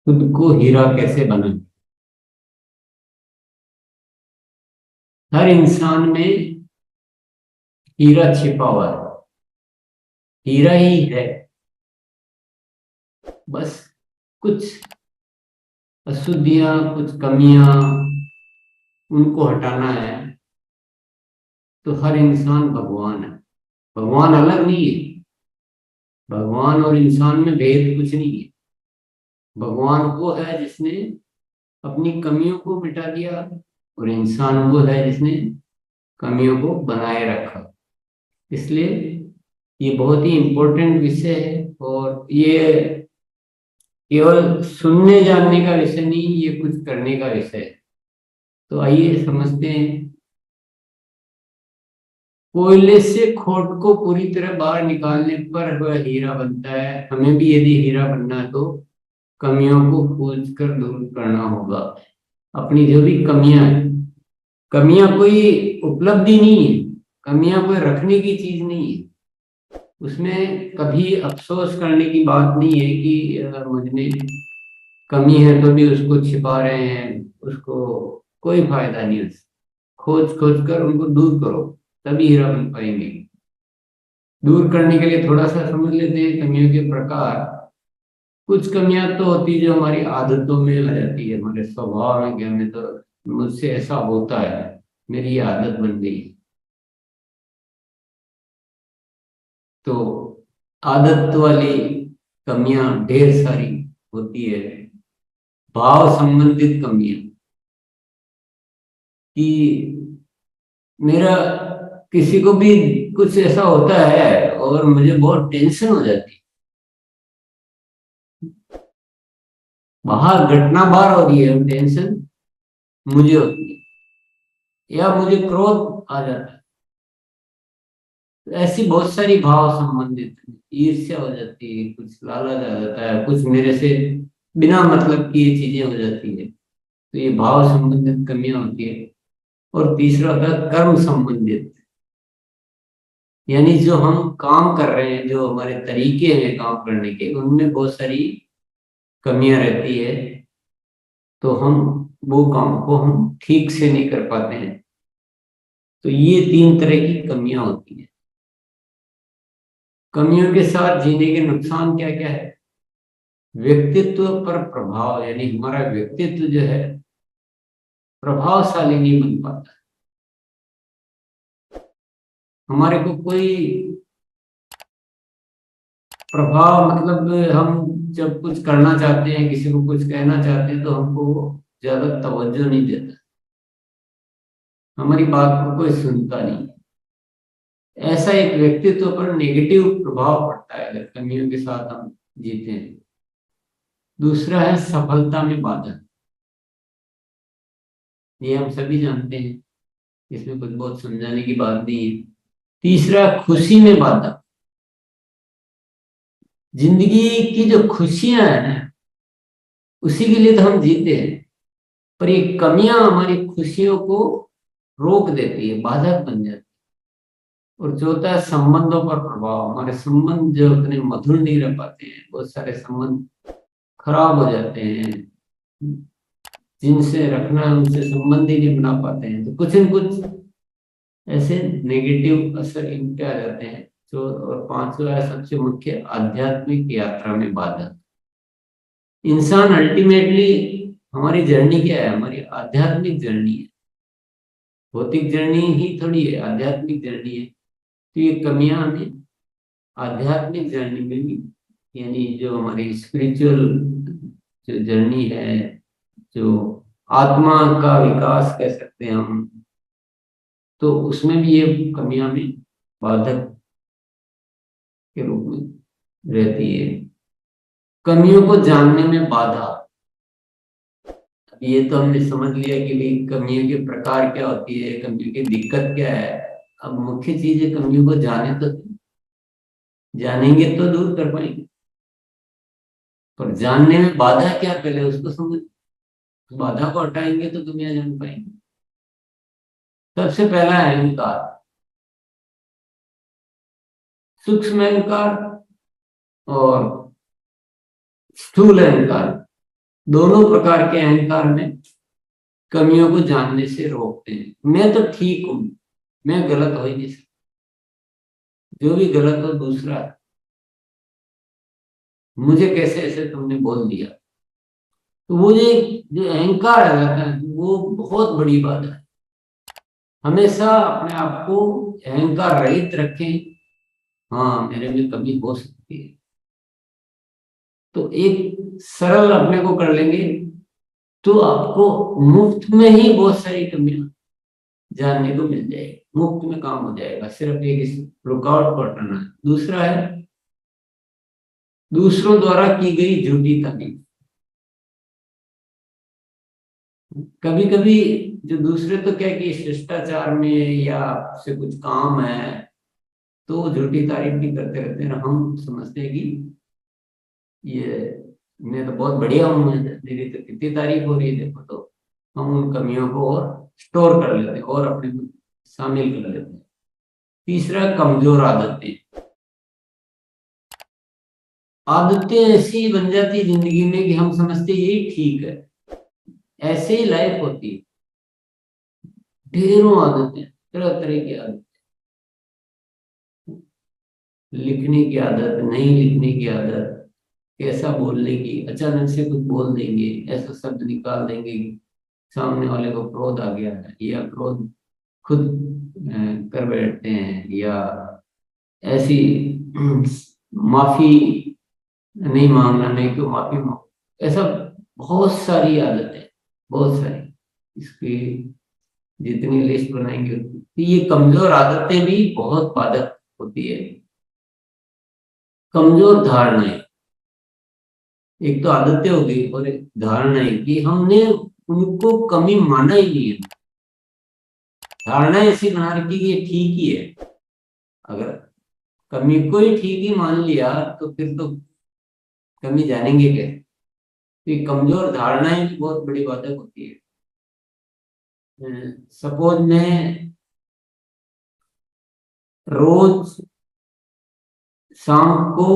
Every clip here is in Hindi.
खुद को हीरा कैसे बनाए। हर इंसान में हीरा छिपा हुआ है, हीरा ही है। बस कुछ अशुद्धियां, कुछ कमियां, उनको हटाना है। तो हर इंसान भगवान है। भगवान अलग नहीं है। भगवान और इंसान में भेद कुछ नहीं है। भगवान वो है जिसने अपनी कमियों को मिटा दिया, और इंसान वो है जिसने कमियों को बनाए रखा। इसलिए ये बहुत ही इम्पोर्टेंट विषय है, और ये केवल सुनने जानने का विषय नहीं, ये कुछ करने का विषय है। तो आइए समझते हैं। कोयले से खोट को पूरी तरह बाहर निकालने पर वह हीरा बनता है। हमें भी यदि हीरा बनना है तो कमियों को खोज कर दूर करना होगा। अपनी जो भी कमियां हैं, कमियां कोई उपलब्धि नहीं है, कमियां कोई रखने की चीज नहीं है। उसमें कभी अफसोस करने की बात नहीं है कि मुझ में कमी है तो भी उसको छिपा रहे हैं। उसको कोई फायदा नहीं। उससे खोज खोज कर उनको दूर करो, तभी हीरा बन पाएंगे। दूर करने के लिए थोड़ा सा समझ लेते हैं कमियों के प्रकार। कुछ कमियां तो होती है जो हमारी आदतों में आ जाती है, हमारे स्वभाव में, कि हमें तो मुझसे ऐसा होता है, मेरी ये आदत बन गई है। तो आदत वाली कमियां ढेर सारी होती है। भाव संबंधित कमियां, कि मेरा किसी को भी कुछ ऐसा होता है और मुझे बहुत टेंशन हो जाती है। बाहर घटना बाहर हो रही है, टेंशन मुझे होती है, या मुझे क्रोध आ जाता है। तो ऐसी बहुत सारी भाव संबंधित, ईर्ष्या हो जाती है, कुछ लालच आ जाता है, कुछ मेरे से बिना मतलब की ये चीजें हो जाती है। तो ये भाव संबंधित कमियां होती है। और तीसरा होता है कर्म संबंधित, यानी जो हम काम कर रहे हैं, जो हमारे तरीके हैं काम करने के, उनमें बहुत सारी कमियां रहती है। तो हम वो काम को हम ठीक से नहीं कर पाते हैं। तो ये तीन तरह की कमियां होती हैं। कमियों के साथ जीने के नुकसान क्या क्या है। व्यक्तित्व पर प्रभाव, यानी हमारा व्यक्तित्व जो है प्रभावशाली नहीं बन पाता। हमारे को कोई प्रभाव, मतलब हम जब कुछ करना चाहते हैं, किसी को कुछ कहना चाहते हैं, तो हमको ज्यादा तवज्जो नहीं देता, हमारी बात को कोई सुनता नहीं। ऐसा एक व्यक्तित्व पर नेगेटिव प्रभाव पड़ता है अगर कमियों के साथ हम जीते हैं। दूसरा है सफलता में बाधा। ये हम सभी जानते हैं, इसमें कुछ बहुत समझाने की बात नहीं है। तीसरा, खुशी में बाधा। जिंदगी की जो खुशियां हैं ना, उसी के लिए तो हम जीते हैं। पर ये कमियां हमारी खुशियों को रोक देती है, बाधक बन जाती है। और जो होता है संबंधों पर प्रभाव, हमारे संबंध जो उतने मधुर नहीं रह पाते हैं, बहुत सारे संबंध खराब हो जाते हैं। जिनसे रखना है उनसे संबंध ही नहीं बना पाते हैं, तो कुछ न कुछ ऐसे नेगेटिव असर इनके आ जाते हैं। जो और पांचवा है सबसे मुख्य, आध्यात्मिक यात्रा में बाधा। इंसान अल्टीमेटली, हमारी जर्नी क्या है, हमारी आध्यात्मिक जर्नी है। भौतिक जर्नी ही थोड़ी है, आध्यात्मिक जर्नी है। तो ये कमियां हमें आध्यात्मिक जर्नी में भी, यानी जो हमारी स्पिरिचुअल जो जर्नी है, जो आत्मा का विकास कह सकते हैं हम, तो उसमें भी ये कमियां भी बाधक के रूप में रहती है। कमियों को जानने में बाधा। अब ये तो हमने समझ लिया कि भाई कमियों के प्रकार क्या होती है, कमियों की दिक्कत क्या है। अब मुख्य चीज है कमियों को जाने तो, जानेंगे तो दूर कर पाएंगे। पर जानने में बाधा क्या, पहले उसको समझ। बाधा को हटाएंगे तो दुनिया जान पाएंगे। सबसे पहला है अहंकार। सूक्ष्म अहंकार और स्थूल अहंकार। दोनों प्रकार के अहंकार में कमियों को जानने से रोकते हैं। मैं तो ठीक हूं, मैं गलत हो ही नहीं सकता, जो भी गलत हो दूसरा है। मुझे कैसे ऐसे तुमने बोल दिया, तो वो जो अहंकार आ जाता है वो बहुत बड़ी बात है। हमेशा अपने आप को अहंकार रहित रखें। हाँ, मेरे में कमी हो सकती है, तो एक सरल अपने को कर लेंगे तो आपको मुफ्त में ही बहुत सारी कमियां जानने को मिल जाएगी, मुफ्त में काम हो जाएगा। सिर्फ एक इस रुकावट को हटाना है। दूसरा है दूसरों द्वारा की गई झूठी तारीफ। कभी कभी जो दूसरे तो क्या कि शिष्टाचार में या आपसे कुछ काम है तो वो झूठी तारीफ भी करते रहते हैं, हम समझते हैं कि ये मैं तो बहुत बढ़िया हूँ, मेरी तो कितनी तारीफ हो रही है देखो। तो हम उन कमियों को और स्टोर कर लेते हैं और अपने में शामिल कर लेते हैं। तीसरा, कमजोर आदतें। आदतें ऐसी बन जाती है जिंदगी में कि हम समझते हैं यही ठीक है, ऐसे ही लाइफ होती है। ढेरों आदतें, तरह तरह की आदत, लिखने की आदत, नहीं लिखने की आदत, कैसा बोलने की, अचानक से कुछ बोल देंगे, ऐसा शब्द निकाल देंगे कि सामने वाले को क्रोध आ गया है, या क्रोध खुद कर बैठते हैं, या ऐसी माफी नहीं मांगना, नहीं क्यों माफी मांग, ऐसा बहुत सारी आदतें, बहुत सारी। इसकी जितनी लिस्ट बनाएंगे उतनी। तो ये कमजोर आदतें भी बहुत बाधक होती है। कमजोर धारणाएं, एक तो आदतें हो गई और एक धारणाएं कि हमने उनको कमी माना ही नहीं है। धारणा ऐसी बना रखी कि ये ठीक ही है। अगर कमी को ही ठीक ही मान लिया तो फिर तो कमी जानेंगे कैसे। तो ये कमजोर धारणाएं भी बहुत बड़ी बाधक होती है। सपोज मैं रोज शाम को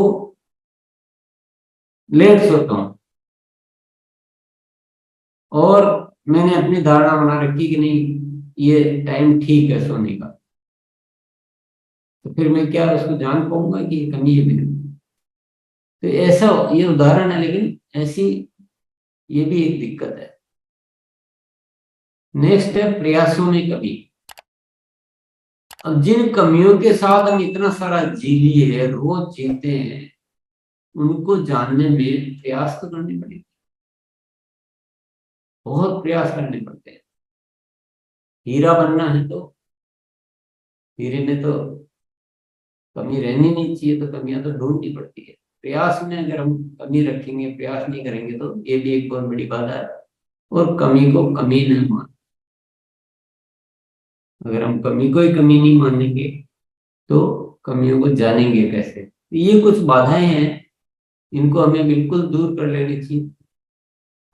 लेट सोता हूँ और मैंने अपनी धारणा बना रखी कि नहीं ये टाइम ठीक है सोने का, तो फिर मैं क्या उसको जान पाऊंगा कि ये कमी है मेरे में? तो ऐसा ये उदाहरण है, लेकिन ऐसी ये भी एक दिक्कत है। नेक्स्ट है प्रयासों में कमी। अब जिन कमियों के साथ हम इतना सारा जी लिए है, रोज जीते हैं, उनको जानने में प्रयास तो करने पड़ेगा, बहुत प्रयास करने पड़ते हैं। हीरा बनना है तो हीरे में तो कमी रहनी नहीं चाहिए, तो कमियां तो ढूंढनी पड़ती है। प्रयास में अगर हम कमी रखेंगे, प्रयास नहीं करेंगे, तो ये भी एक बहुत बड़ी बात है। और कमी को कमी नहीं मान, अगर हम कमी को ही कमी नहीं मानेंगे तो कमियों को जानेंगे कैसे? तो ये कुछ बाधाएं हैं, इनको हमें बिल्कुल दूर कर लेनी चाहिए।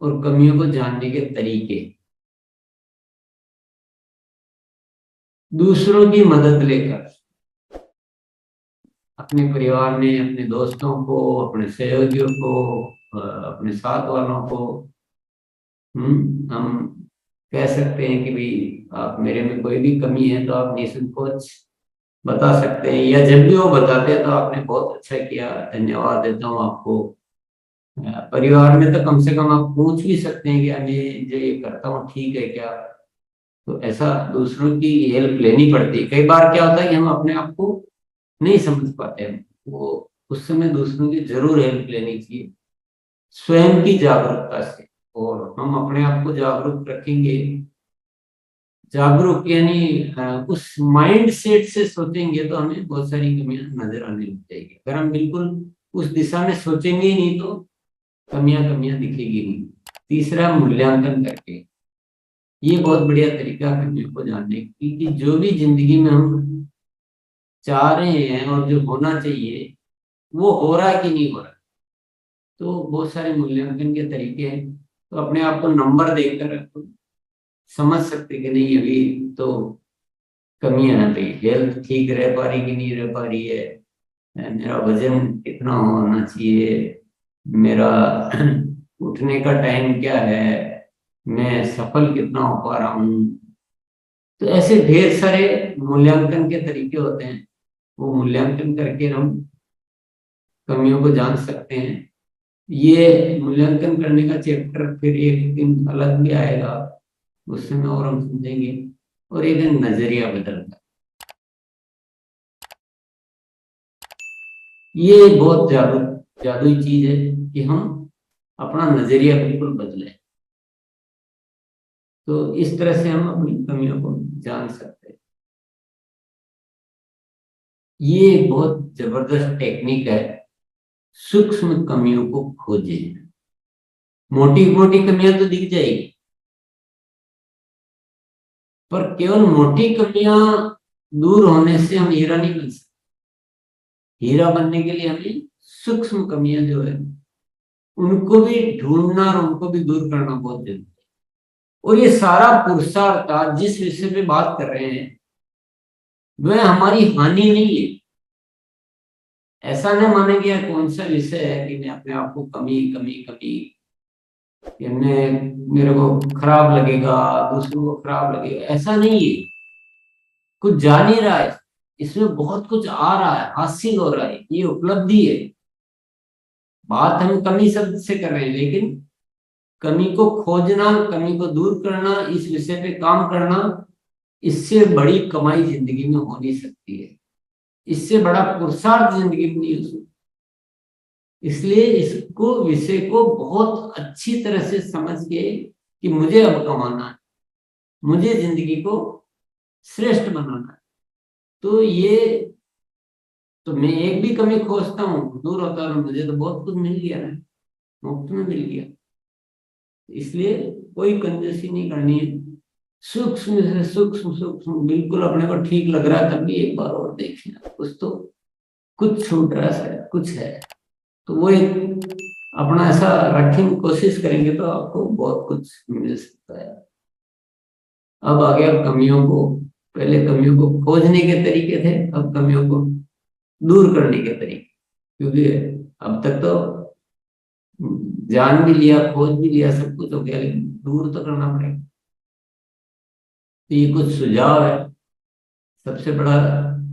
और कमियों को जानने के तरीके, दूसरों की मदद लेकर, अपने परिवार में, अपने दोस्तों को, अपने सहयोगियों को, अपने साथ वालों को, हम कह सकते हैं कि भाई आप मेरे में कोई भी कमी है तो आप निसंकोच बता सकते हैं, या जब भी वो बताते हैं तो आपने बहुत अच्छा किया, धन्यवाद देता हूँ आपको। परिवार में तो कम से कम आप पूछ भी सकते हैं कि मैं जो ये करता हूँ ठीक है क्या? तो ऐसा दूसरों की हेल्प लेनी पड़ती है। कई बार क्या होता है कि हम अपने आप को नहीं समझ पाते हैं, वो उस समय दूसरों की जरूर हेल्प लेनी चाहिए, स्वयं की जागरूकता से। और हम अपने आप को जागरूक रखेंगे, जागरूक यानी उस माइंड सेट से सोचेंगे तो हमें बहुत सारी कमियां नजर आने लग जाएगी। अगर हम बिल्कुल उस दिशा में सोचेंगे ही नहीं तो कमियां कमियां दिखेगी नहीं। तीसरा, मूल्यांकन करके। ये बहुत बढ़िया तरीका है कमियों को जानने की, कि जो भी जिंदगी में हम चाह रहे हैं और जो होना चाहिए वो हो रहा है कि नहीं हो रहा। तो बहुत सारे मूल्यांकन के तरीके हैं। तो अपने आप को नंबर देकर समझ सकते कि नहीं अभी तो कमियां हैं भाई, हेल्थ ठीक रह पा रही कि नहीं रह पा रही है, मेरा वजन कितना होना चाहिए, मेरा उठने का टाइम क्या है, मैं सफल कितना हो पा रहा हूँ। तो ऐसे ढेर सारे मूल्यांकन के तरीके होते हैं, वो मूल्यांकन करके हम कमियों को जान सकते हैं। ये मूल्यांकन करने का चैप्टर फिर एक दिन अलग भी आएगा, उसमें और हम समझेंगे। और एक नजरिया बदलना, ये बहुत जादुई चीज है कि हम अपना नजरिया बिल्कुल बदले। तो इस तरह से हम अपनी कमियों को जान सकते हैं। ये एक बहुत जबरदस्त टेक्निक है, सूक्ष्म कमियों को खोजे। मोटी मोटी कमियां तो दिख जाएगी, पर केवल मोटी कमियां दूर होने से हम हीरा नहीं बन सकते। हीरा बनने के लिए हमें सूक्ष्म कमियां जो है उनको भी ढूंढना और उनको भी दूर करना बहुत जरूरी है। और ये सारा पुरुषार्थ आज जिस विषय पे बात कर रहे हैं वह हमारी हानि नहीं है। ऐसा नहीं माने कि यार कौन सा विषय है कि मैं अपने आप को कमी कमी कमी, कि मेरे को खराब लगेगा, दूसरों को खराब लगेगा, ऐसा नहीं है। कुछ जा नहीं रहा है, इसमें बहुत कुछ आ रहा है, हासिल हो रहा है, ये उपलब्धि है। बात हम कमी शब्द से कर रहे हैं, लेकिन कमी को खोजना, कमी को दूर करना, इस विषय पे काम करना, इससे बड़ी कमाई जिंदगी में हो नहीं सकती है। इससे बड़ा पुरुषार्थ जिंदगी में नहीं हो सकता। इसलिए इसको विषय को बहुत अच्छी तरह से समझ के कि मुझे अब कमाना है, मुझे जिंदगी को श्रेष्ठ बनाना है। तो ये, तो मैं एक भी कमी खोजता हूँ दूर होता है, मुझे तो बहुत कुछ मिल गया है, मुफ्त में मिल गया। इसलिए कोई कंजूसी नहीं करनी है। सूक्ष्म से सूक्ष्म सूक्ष्म बिल्कुल अपने को ठीक लग रहा है तब भी एक बार और देखना, कुछ तो कुछ छूट रहा है, कुछ है। तो वो एक अपना ऐसा रखेंगे, कोशिश करेंगे तो आपको बहुत कुछ मिल सकता है। अब आ गया कमियों को, पहले कमियों को खोजने के तरीके थे, अब कमियों को दूर करने के तरीके। क्योंकि अब तक तो जान भी लिया, खोज भी लिया, सब कुछ हो गया, लेकिन दूर तो करना पड़ेगा। तो ये कुछ सुझाव है। सबसे बड़ा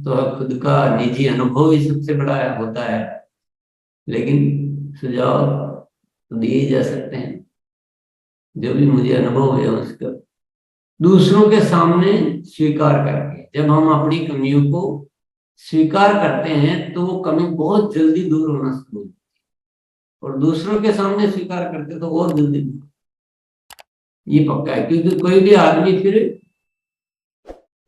तो है खुद का निजी अनुभव ही सबसे बड़ा होता है, लेकिन सुझाव तो दिए ही जा सकते हैं। जो भी मुझे अनुभव है उसका दूसरों के सामने स्वीकार करके, जब हम अपनी कमियों को स्वीकार करते हैं तो वो कमी बहुत जल्दी दूर होना शुरू होती है, और दूसरों के सामने स्वीकार करते तो और जल्दी दूर। ये पक्का है, क्योंकि कोई भी आदमी फिर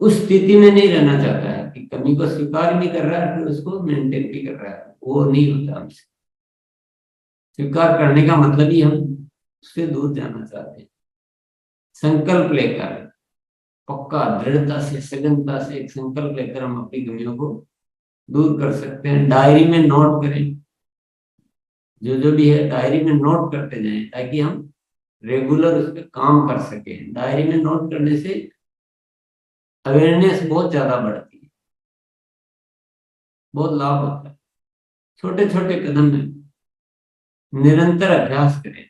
उस स्थिति में नहीं रहना चाहता है कि कमी को स्वीकार भी कर रहा है फिर उसको मेंटेन भी कर रहा है, वो नहीं होता हमसे। स्वीकार करने का मतलब ही हम उससे दूर जाना चाहते हैं। संकल्प लेकर, पक्का दृढ़ता से, सघनता से एक संकल्प लेकर हम अपनी कमियों को दूर कर सकते हैं। डायरी में नोट करें, जो जो भी है डायरी में नोट करते जाएं, ताकि हम रेगुलर उस पर काम कर सके। डायरी में नोट करने से अवेयरनेस बहुत ज्यादा बढ़ती है, बहुत लाभ होता है। छोटे छोटे कदम में निरंतर अभ्यास करें।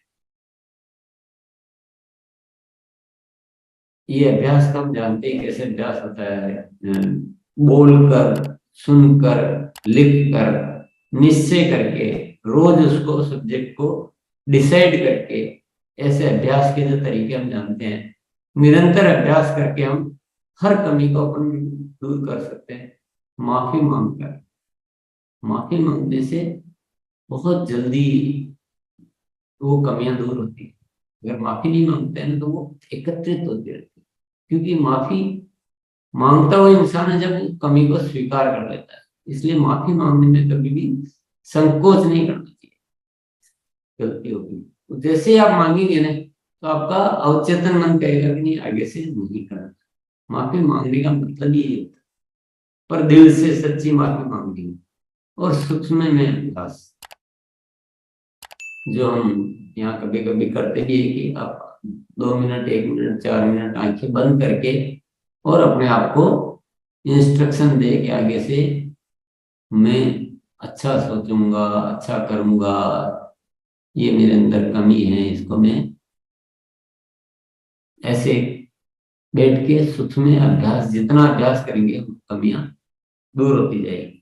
ये अभ्यास तो हम जानते हैं कैसे अभ्यास होता है, बोलकर, सुनकर, लिखकर, निश्चय करके, रोज उसको सब्जेक्ट को डिसाइड करके, ऐसे अभ्यास के जो तरीके हम जानते हैं, निरंतर अभ्यास करके हम हर कमी को अपन दूर कर सकते हैं। माफी मांगकर, माफी मांगने से बहुत जल्दी वो कमियां दूर होती है। अगर माफी नहीं मांगते हैं ना तो वो एकत्रित होती रहती है। क्योंकि माफी मांगता हुआ इंसान है जब वो कमी को स्वीकार कर लेता है। इसलिए माफी मांगने में कभी भी संकोच नहीं करना चाहिए। गलती होगी तो जैसे ही आप मांगेंगे ना तो आपका अवचेतन मन कहेगा कि नहीं, आगे से नहीं करना। माफी मांगने का मतलब ये होता है, पर दिल से सच्ची माफी मांगनी। और सूक्ष्म में अभ्यास जो हम यहाँ कभी कभी करते भी है कि आप 2 मिनट, 1 मिनट, 4 मिनट आंखें बंद करके और अपने आप को इंस्ट्रक्शन दे कि आगे से मैं अच्छा सोचूंगा, अच्छा करूंगा, ये मेरे अंदर कमी है, इसको मैं ऐसे बैठ के सुख में अभ्यास, जितना अभ्यास करेंगे कमियां दूर होती जाएगी।